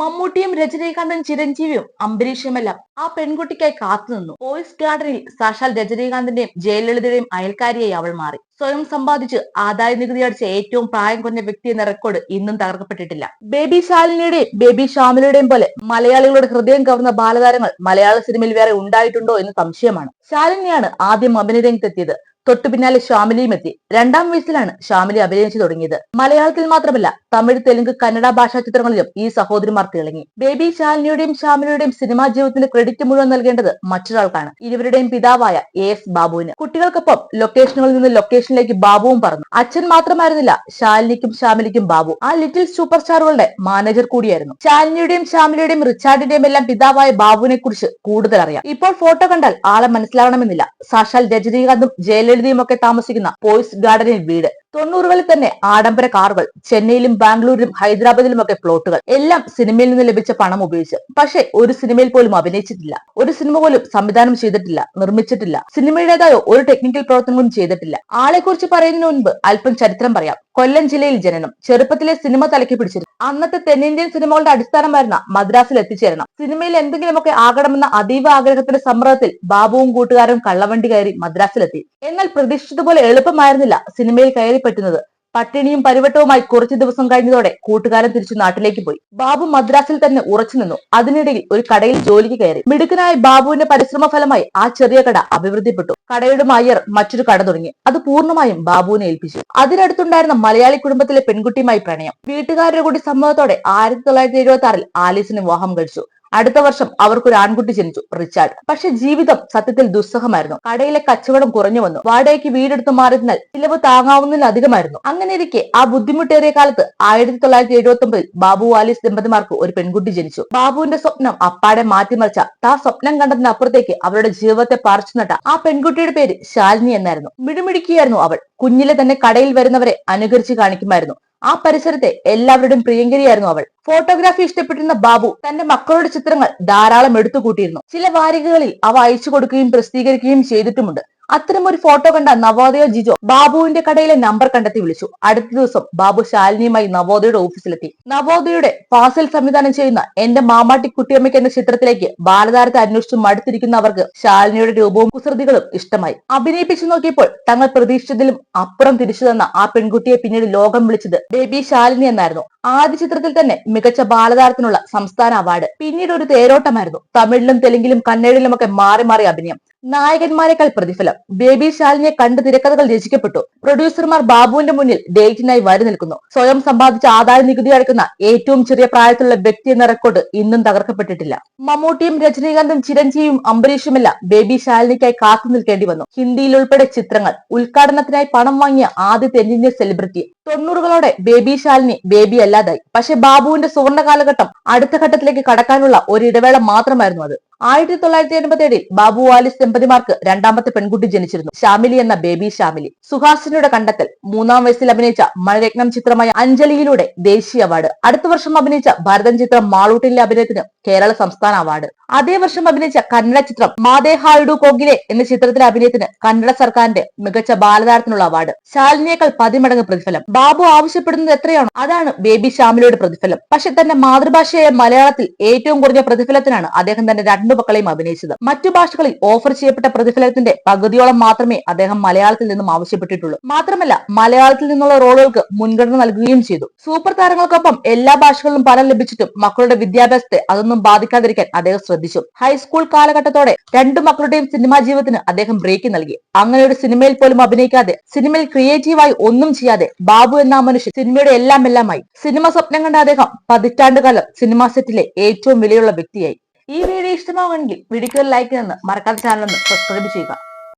മമ്മൂട്ടിയും രജനീകാന്തും ചിരഞ്ജീവിയും അംബരീഷുമെല്ലാം ആ പെൺകുട്ടിക്കായി കാത്തുനിന്നു. പോയിസ് ഗാർഡനിൽ സാക്ഷാൽ രജനീകാന്തിന്റെയും ജയലളിതയുടെയും അയൽക്കാരിയായി അവൾ മാറി. സ്വയം സമ്പാദിച്ച് ആദായ നികുതി അടിച്ച ഏറ്റവും പ്രായം കുറഞ്ഞ വ്യക്തി എന്ന റെക്കോർഡ് ഇന്നും തകർക്കപ്പെട്ടിട്ടില്ല. ബേബി ശാലിനിയുടെയും ബേബി ശ്യാമിലയുടെയും പോലെ മലയാളികളുടെ ഹൃദയം കവർന്ന ബാലതാരങ്ങൾ മലയാള സിനിമയിൽ വേറെ ഉണ്ടായിട്ടുണ്ടോ എന്ന് സംശയമാണ്. ശാലിനിയാണ് ആദ്യം അഭിനയ രംഗത്തെത്തിയത്. തൊട്ടു പിന്നാലെ ശ്യാമിലിയും എത്തി. 2ാം വയസ്സിലാണ് ശ്യാമിലി അഭിനയിച്ചു തുടങ്ങിയത്. മലയാളത്തിൽ മാത്രമല്ല തമിഴ്, തെലുങ്ക്, കന്നഡ ഭാഷാ ചിത്രങ്ങളിലും ഈ സഹോദരിമാർ തിളങ്ങി. ബേബി ശാലിനിയുടെയും ശ്യാമിലിയുടെയും സിനിമാ ജീവിതത്തിന്റെ ക്രെഡിറ്റ് മുഴുവൻ നൽകേണ്ടത് മറ്റൊരാൾക്കാണ്. ഇരുവരുടെയും പിതാവായ AS ബാബുവിന്. കുട്ടികൾക്കൊപ്പം ലൊക്കേഷനുകളിൽ നിന്ന് ലൊക്കേഷനിലേക്ക് ബാബുവും പറഞ്ഞു. അച്ഛൻ മാത്രമായിരുന്നില്ല ശാലിനിക്കും ശ്യാമിലിക്കും ബാബു. ആ ലിറ്റിൽ സൂപ്പർ സ്റ്റാറുകളുടെ മാനേജർ കൂടിയായിരുന്നു. ശാലിനിയുടെയും ശ്യാമിലിയുടെയും റിച്ചാർഡിന്റെയും എല്ലാം പിതാവായ ബാബുവിനെ കുറിച്ച് കൂടുതൽ അറിയാം. ഇപ്പോൾ ഫോട്ടോ കണ്ടാൽ ആളെ മനസ്സിലാകണമെന്നില്ല. സാക്ഷാൽ രജനീകാന്തും ജയലളിതയുമൊക്കെ താമസിക്കുന്ന പോയിസ് ഗാർഡനിൽ വീട്. 90കളിൽ തന്നെ ആഡംബര കാറുകൾ, ചെന്നൈയിലും ബാംഗ്ലൂരിലും ഹൈദരാബാദിലുമൊക്കെ പ്ലോട്ടുകൾ, എല്ലാം സിനിമയിൽ നിന്ന് ലഭിച്ച പണം ഉപയോഗിച്ച്. പക്ഷേ ഒരു സിനിമയിൽ പോലും അഭിനയിച്ചിട്ടില്ല. ഒരു സിനിമ പോലും സംവിധാനം ചെയ്തിട്ടില്ല, നിർമ്മിച്ചിട്ടില്ല. സിനിമയുടേതായോ ഒരു ടെക്നിക്കൽ പ്രവർത്തനങ്ങളും ചെയ്തിട്ടില്ല. ആളെക്കുറിച്ച് പറയുന്നതിന് മുൻപ് അല്പം ചരിത്രം പറയാം. കൊല്ലം ജില്ലയിൽ ജനനം. ചെറുപ്പത്തിലെ സിനിമ തലക്കി പിടിച്ചിരുന്നു. അന്നത്തെ തെന്നിന്ത്യൻ സിനിമകളുടെ അടിസ്ഥാനമായിരുന്ന മദ്രാസിൽ എത്തിച്ചേരണം. സിനിമയിൽ എന്തെങ്കിലുമൊക്കെ ആകണമെന്ന അതീവ ആഗ്രഹത്തിന്റെ സമ്മർദ്ദത്തിൽ ബാബുവും കൂട്ടുകാരും കള്ളവണ്ടി കയറി മദ്രാസിലെത്തി. എന്നാൽ പ്രതീക്ഷിച്ചതുപോലെ എളുപ്പമായിരുന്നില്ല സിനിമയിൽ കയറി പറ്റുന്നത്. പട്ടിണിയും പരിവട്ടവുമായി കുറച്ചു ദിവസം കഴിഞ്ഞതോടെ കൂട്ടുകാരൻ തിരിച്ചു നാട്ടിലേക്ക് പോയി. ബാബു മദ്രാസിൽ തന്നെ ഉറച്ചു നിന്നു. അതിനിടയിൽ ഒരു കടയിൽ ജോലിക്ക് കയറി. മിടുക്കനായ ബാബുവിന്റെ പരിശ്രമ ഫലമായി ആ ചെറിയ കട അഭിവൃദ്ധിപ്പെട്ടു. കടയുടെ അയ്യർ മറ്റൊരു കട തുടങ്ങി. അത് പൂർണ്ണമായും ബാബുവിനെ ഏൽപ്പിച്ചു. അതിനടുത്തുണ്ടായിരുന്ന മലയാളി കുടുംബത്തിലെ പെൺകുട്ടിയുമായി പ്രണയം. വീട്ടുകാരുടെ കൂടി സമ്മതത്തോടെ 1976 ആലീസിന് വിവാഹം കഴിച്ചു. അടുത്ത വർഷം അവർക്കൊരു ആൺകുട്ടി ജനിച്ചു, റിച്ചാർഡ്. പക്ഷെ ജീവിതം സത്യത്തിൽ ദുസ്സഹമായിരുന്നു. കടയിലെ കച്ചവടം കുറഞ്ഞു വന്നു. വാടകയ്ക്ക് വീടെടുത്ത് മാറിയതിനാൽ ചിലവ് താങ്ങാവുന്നതിലധികമായിരുന്നു. അങ്ങനെ ഇരിക്കെ ആ ബുദ്ധിമുട്ടേറിയ കാലത്ത് 1979 ബാബു ആലീസ് ദമ്പതിമാർക്ക് ഒരു പെൺകുട്ടി ജനിച്ചു. ബാബുവിന്റെ സ്വപ്നം അപ്പാടെ മാറ്റിമറിച്ച, താ സ്വപ്നം കണ്ടതിനപ്പുറത്തേക്ക് അവരുടെ ജീവിതത്തെ പറിച്ചു നട്ട ആ പെൺകുട്ടിയുടെ പേര് ശാലിനി എന്നായിരുന്നു. മിടുമിടുക്കിയായിരുന്നു അവൾ. കുഞ്ഞിലെ തന്നെ കടയിൽ വരുന്നവരെ അനുകരിച്ച് കാണിക്കുമായിരുന്നു. ആ പരിസരത്തെ എല്ലാവരുടെയും പ്രിയങ്കരിയായിരുന്നു അവൾ. ഫോട്ടോഗ്രാഫി ഇഷ്ടപ്പെട്ടിരുന്ന ബാബു തന്റെ മക്കളുടെ ചിത്രങ്ങൾ ധാരാളം എടുത്തുകൂട്ടിയിരുന്നു. ചില വാരികകളിൽ അവ അയച്ചു കൊടുക്കുകയും പ്രസിദ്ധീകരിക്കുകയും ചെയ്തിട്ടുമുണ്ട്. അത്തരമൊരു ഫോട്ടോ കണ്ട നവോദയ ജിജോ ബാബുവിന്റെ കടയിലെ നമ്പർ കണ്ടെത്തി വിളിച്ചു. അടുത്ത ദിവസം ബാബു ശാലിനിയുമായി നവോദയയുടെ ഓഫീസിലെത്തി. നവോദയയുടെ ഫാസിൽ സംവിധാനം ചെയ്യുന്ന എന്റെ മാമാട്ടി കുട്ടിയമ്മയ്ക്ക് എന്ന ചിത്രത്തിലേക്ക് ബാലതാരത്തെ അന്വേഷിച്ചു മടുത്തിരിക്കുന്ന അവർക്ക് ശാലിനിയുടെ രൂപവും കുസൃതികളും ഇഷ്ടമായി. അഭിനയിപ്പിച്ചു നോക്കിയപ്പോൾ തങ്ങൾ പ്രതീക്ഷിച്ചതിലും അപ്പുറം തിരിച്ചു തന്ന ആ പെൺകുട്ടിയെ പിന്നീട് ലോകം വിളിച്ചത് ബേബി ശാലിനി എന്നായിരുന്നു. ആദ്യ ചിത്രത്തിൽ തന്നെ മികച്ച ബാലതാരത്തിനുള്ള സംസ്ഥാന അവാർഡ്. പിന്നീട് ഒരു തേരോട്ടമായിരുന്നു. തമിഴിലും തെലുങ്കിലും കന്നഡയിലുമൊക്കെ മാറി മാറി അഭിനയം. നായകന്മാരെക്കാൾ പ്രതിഫലം. ബേബി ശാലിനിയെ കണ്ട് തിരക്കഥകൾ രചിക്കപ്പെട്ടു. പ്രൊഡ്യൂസർമാർ ബാബുവിന്റെ മുന്നിൽ ഡേറ്റിനായി വരി നിൽക്കുന്നു. സ്വയം സമ്പാദിച്ച ആദായ നികുതി അടയ്ക്കുന്ന ഏറ്റവും ചെറിയ പ്രായത്തിലുള്ള വ്യക്തി എന്ന റെക്കോർഡ് ഇന്നും തകർക്കപ്പെട്ടിട്ടില്ല. മമ്മൂട്ടിയും രജനീകാന്തും ചിരഞ്ജീവിയും അംബരീഷുമെല്ലാം ബേബി ശാലിനിക്കായി കാത്തു നിൽക്കേണ്ടി വന്നു. ഹിന്ദിയിൽ ഉൾപ്പെടെ ചിത്രങ്ങൾ. ഉദ്ഘാടനത്തിനായി പണം വാങ്ങിയ ആദ്യ തെന്നിന്ത്യൻ സെലിബ്രിറ്റി. 90കളോടെ ബേബി ശാലിനി ബേബി അല്ലാതായി. പക്ഷെ ബാബുവിന്റെ സുവർണ്ണ കാലഘട്ടം അടുത്ത ഘട്ടത്തിലേക്ക് കടക്കാനുള്ള ഒരു ഇടവേള മാത്രമായിരുന്നു അത്. 1987 ബാബു ആലിസ് ദമ്പതിമാർക്ക് 2ാമത്തെ പെൺകുട്ടി ജനിച്ചിരുന്നു, ശ്യാമിലി എന്ന ബേബി ശ്യാമിലി. സുഹാസിനിയുടെ കണ്ടെത്തൽ. 3ാം വയസ്സിൽ അഭിനയിച്ച മഴരത്നം ചിത്രമായ അഞ്ജലിയിലൂടെ ദേശീയ അവാർഡ്. അടുത്ത വർഷം അഭിനയിച്ച ഭരതൻ ചിത്രം മാളൂട്ടിലെ അഭിനയത്തിന് കേരള സംസ്ഥാന അവാർഡ്. അതേ വർഷം അഭിനയിച്ച കന്നഡ ചിത്രം മാതേ ഹായുഡു കോഗിലെ എന്ന ചിത്രത്തിലെ അഭിനയത്തിന് കന്നഡ സർക്കാരിന്റെ മികച്ച ബാലതാരത്തിനുള്ള അവാർഡ്. ശാലിനിയേക്കാൾ 10 മടങ്ങ് പ്രതിഫലം. ബാബു ആവശ്യപ്പെടുന്നത് എത്രയാണോ അതാണ് ബേബി ശ്യാമിലിയുടെ പ്രതിഫലം. പക്ഷെ തന്റെ മാതൃഭാഷയായ മലയാളത്തിൽ ഏറ്റവും കുറഞ്ഞ പ്രതിഫലത്തിനാണ് അദ്ദേഹം തന്റെ 2 മക്കളെയും അഭിനയിച്ചത്. മറ്റു ഭാഷകളിൽ ഓഫർ ചെയ്യപ്പെട്ട പ്രതിഫലത്തിന്റെ പകുതിയോളം മാത്രമേ അദ്ദേഹം മലയാളത്തിൽ നിന്നും ആവശ്യപ്പെട്ടിട്ടുള്ളൂ. മാത്രമല്ല മലയാളത്തിൽ നിന്നുള്ള റോളുകൾക്ക് മുൻഗണന നൽകുകയും ചെയ്തു. സൂപ്പർ താരങ്ങൾക്കൊപ്പം എല്ലാ ഭാഷകളിലും പണം ലഭിച്ചിട്ടും മക്കളുടെ വിദ്യാഭ്യാസത്തെ അതൊന്നും ബാധിക്കാതിരിക്കാൻ അദ്ദേഹം ശ്രദ്ധിച്ചു. ഹൈസ്കൂൾ കാലഘട്ടത്തോടെ 2 മക്കളുടെയും സിനിമാ ജീവിതത്തിന് അദ്ദേഹം ബ്രേക്ക് നൽകി. അങ്ങനെ ഒരു സിനിമയിൽ പോലും അഭിനയിക്കാതെ, സിനിമയിൽ ക്രിയേറ്റീവായി ഒന്നും ചെയ്യാതെ ബാബു എന്ന മനുഷ്യൻ സിനിമയുടെ എല്ലാമായി. സിനിമ സ്വപ്നം കണ്ട അദ്ദേഹം പതിറ്റാണ്ടുകാലം സിനിമാ സെറ്റിലെ ഏറ്റവും വിലയുള്ള വ്യക്തിയായി. ഈ വീഡിയോ ഇഷ്ടമാവുമെങ്കിൽ വീഡിയോക്ക് ലൈക്ക് എന്ന് മറക്കാത്ത ചാനൽ ഒന്ന് സബ്സ്ക്രൈബ് ചെയ്യുക.